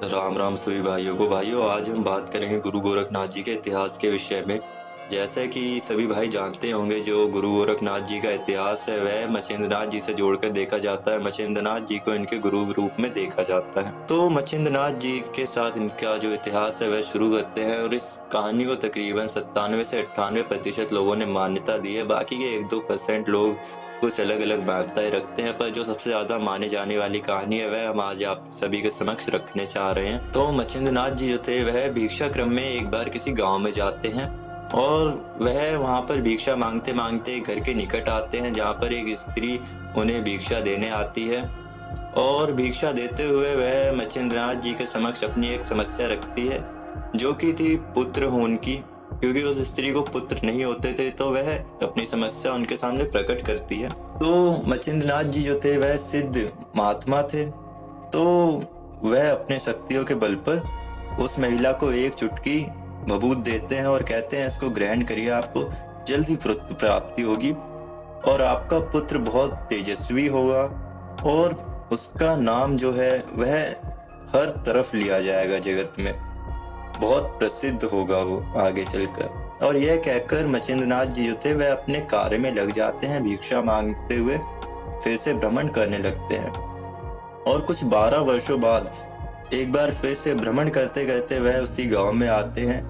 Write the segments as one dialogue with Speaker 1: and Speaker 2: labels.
Speaker 1: राम राम सभी भाइयों को। भाइयों, आज हम बात करेंगे गुरु गोरखनाथ जी के इतिहास के विषय में। जैसे कि सभी भाई जानते होंगे, जो गुरु गोरखनाथ जी का इतिहास है वह मछिंद्रनाथ जी से जोड़कर देखा जाता है। मछिंद्रनाथ जी को इनके गुरु रूप में देखा जाता है। तो मछिंद्रनाथ जी के साथ इनका जो इतिहास है वह शुरू करते हैं, और इस कहानी को तकरीबन 97 से 98% लोगों ने मान्यता दी है। बाकी के 1-2% लोग कुछ अलग अलग मान्यताएं रखते हैं, पर जो सबसे ज्यादा माने जाने वाली कहानी है वह हम आज आप सभी के समक्ष रखने चाह रहे हैं। तो मछिंद्रनाथ जी जो थे वह भिक्षा क्रम में एक बार किसी गांव में जाते हैं, और वह वहां पर भिक्षा मांगते मांगते घर के निकट आते हैं, जहां पर एक स्त्री उन्हें भिक्षा देने आती है। और भिक्षा देते हुए वह मछिंद्रनाथ जी के समक्ष अपनी एक समस्या रखती है, जो कि थी पुत्र होने की। क्योंकि उस स्त्री को पुत्र नहीं होते थे, तो वह अपनी समस्या उनके सामने प्रकट करती है। तो मछिंद्रनाथ जी जो थे वह सिद्ध महात्मा थे, तो वह अपने शक्तियों के बल पर उस महिला को एक चुटकी बबूत देते हैं और कहते हैं, इसको ग्रहण करिए, आपको जल्द ही पुत्र प्राप्ति होगी और आपका पुत्र बहुत तेजस्वी होगा, और उसका नाम जो है वह हर तरफ लिया जाएगा, जगत में बहुत प्रसिद्ध होगा वो आगे चलकर। और यह कहकर मछिंद्रनाथ जी जो थे वह अपने कार्य में लग जाते हैं। भिक्षा मांगते हुए फिर से भ्रमण करने लगते हैं, और कुछ 12 वर्षों बाद एक बार फिर से भ्रमण करते करते वह उसी गांव में आते हैं,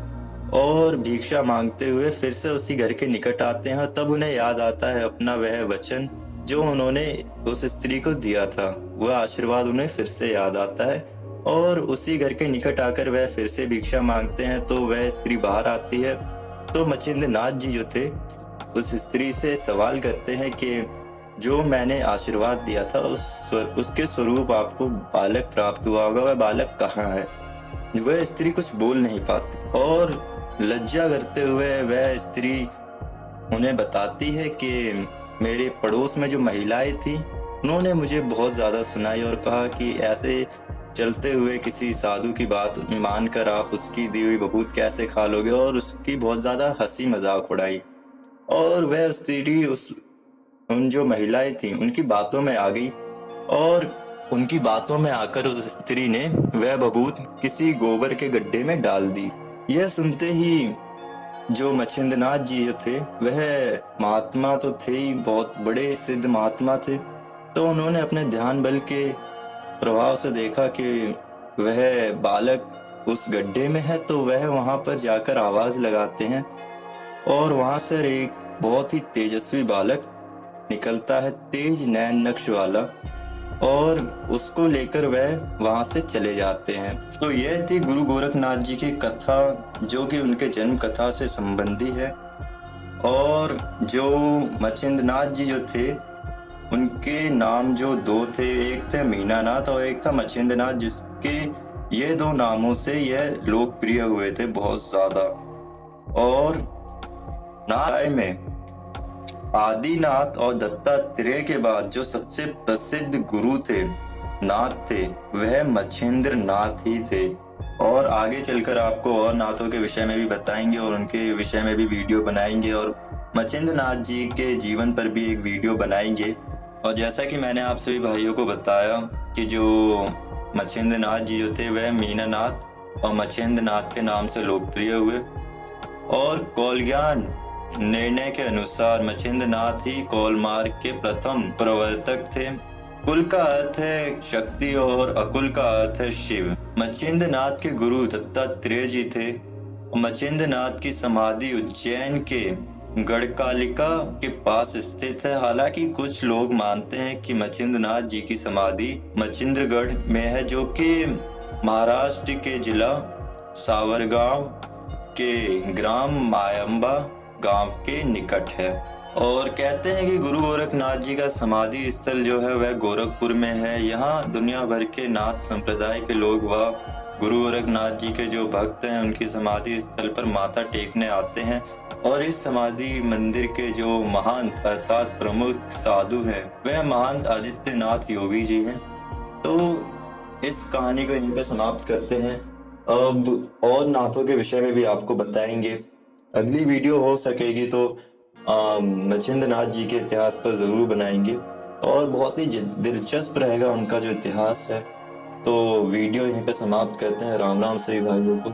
Speaker 1: और भिक्षा मांगते हुए फिर से उसी घर के निकट आते हैं। और तब उन्हें याद आता है अपना वह वचन जो उन्होंने उस स्त्री को दिया था। वह आशीर्वाद उन्हें फिर से याद आता है, और उसी घर के निकट आकर वह फिर से भिक्षा मांगते हैं। तो वह स्त्री बाहर आती है। तो मछिंद्रनाथ जी जो थे उस स्त्री से सवाल करते हैं कि जो मैंने आशीर्वाद दिया था उसके स्वरूप आपको बालक प्राप्त हुआ होगा, वह बालक कहाँ है? वह स्त्री कुछ बोल नहीं पाती, और लज्जा करते हुए वह स्त्री उन्हें बताती है कि मेरे पड़ोस में जो महिलाएं थी उन्होंने मुझे बहुत ज्यादा सुनाई और कहा कि ऐसे चलते हुए किसी साधु की बात मानकर आप उसकी दी हुई बबूत कैसे खा लोगे, और उसकी बहुत ज्यादा हंसी मजाक उड़ाई। और वह स्त्री उन जो महिलाएं थी उनकी बातों में आ गई, और उनकी बातों में आकर उस स्त्री ने वह बबूत किसी गोबर के गड्ढे में डाल दी। यह सुनते ही जो मछिंद्रनाथ जी जो थे वह महात्मा तो थे ही, बहुत बड़े सिद्ध महात्मा थे। तो उन्होंने अपने ध्यान बल के प्रभाव से देखा कि वह बालक उस गड्ढे में है, तो वह वहां पर जाकर आवाज लगाते हैं, और वहां से एक बहुत ही तेजस्वी बालक निकलता है, तेज नैन नक्श वाला, और उसको लेकर वह वहां से चले जाते हैं। तो यह थी गुरु गोरखनाथ जी की कथा, जो कि उनके जन्म कथा से संबंधी है। और जो मछिंद्रनाथ जी जो थे उनके नाम जो दो थे, एक थे मीनानाथ और एक था मछिंद्रनाथ, जिसके ये दो नामों से यह लोकप्रिय हुए थे बहुत ज्यादा। और नाथ में आदिनाथ और दत्तात्रेय के बाद जो सबसे प्रसिद्ध गुरु थे, नाथ थे, वह मछिंद्र नाथ ही थे। और आगे चलकर आपको और नाथों के विषय में भी बताएंगे और उनके विषय में भी वीडियो बनाएंगे, और मछिंद्र नाथ जी के जीवन पर भी एक वीडियो बनाएंगे। और जैसा कि मैंने आप सभी भाइयों को बताया कि जो मछिंद्र नाथ जी जो थे वह मीनानाथ और मछिंद्र नाथ के नाम से लोकप्रिय हुए। और कौलज्ञान निर्णय के अनुसार मछिंद्र नाथ ही कौल मार्ग के प्रथम प्रवर्तक थे। कुल का अर्थ है शक्ति और अकुल का अर्थ है शिव। मछिंद्र नाथ के गुरु दत्तात्रेय जी थे। मछिंद्र नाथ की समाधि उज्जैन के गढ़कालिका के पास स्थित है। हालांकि कुछ लोग मानते हैं कि मछिंद्र नाथ जी की समाधि मछिंद्रगढ़ में है, जो कि महाराष्ट्र के जिला सावरगांव के ग्राम मायंबा गांव के निकट है। और कहते हैं कि गुरु गोरखनाथ जी का समाधि स्थल जो है वह गोरखपुर में है। यहाँ दुनिया भर के नाथ संप्रदाय के लोग व गुरु गोरखनाथ जी के जो भक्त हैं उनकी समाधि स्थल पर माथा टेकने आते हैं। और इस समाधि मंदिर के जो महंत अर्थात प्रमुख साधु हैं वह महंत आदित्यनाथ योगी जी हैं। तो इस कहानी को यहीं पे समाप्त करते हैं। अब और नाथों के विषय में भी आपको बताएंगे। अगली वीडियो हो सकेगी तो मछिंद्र नाथ जी के इतिहास पर जरूर बनाएंगे, और बहुत ही दिलचस्प रहेगा उनका जो इतिहास है। तो वीडियो यहीं पे समाप्त करते हैं। राम राम सभी भाइयों को।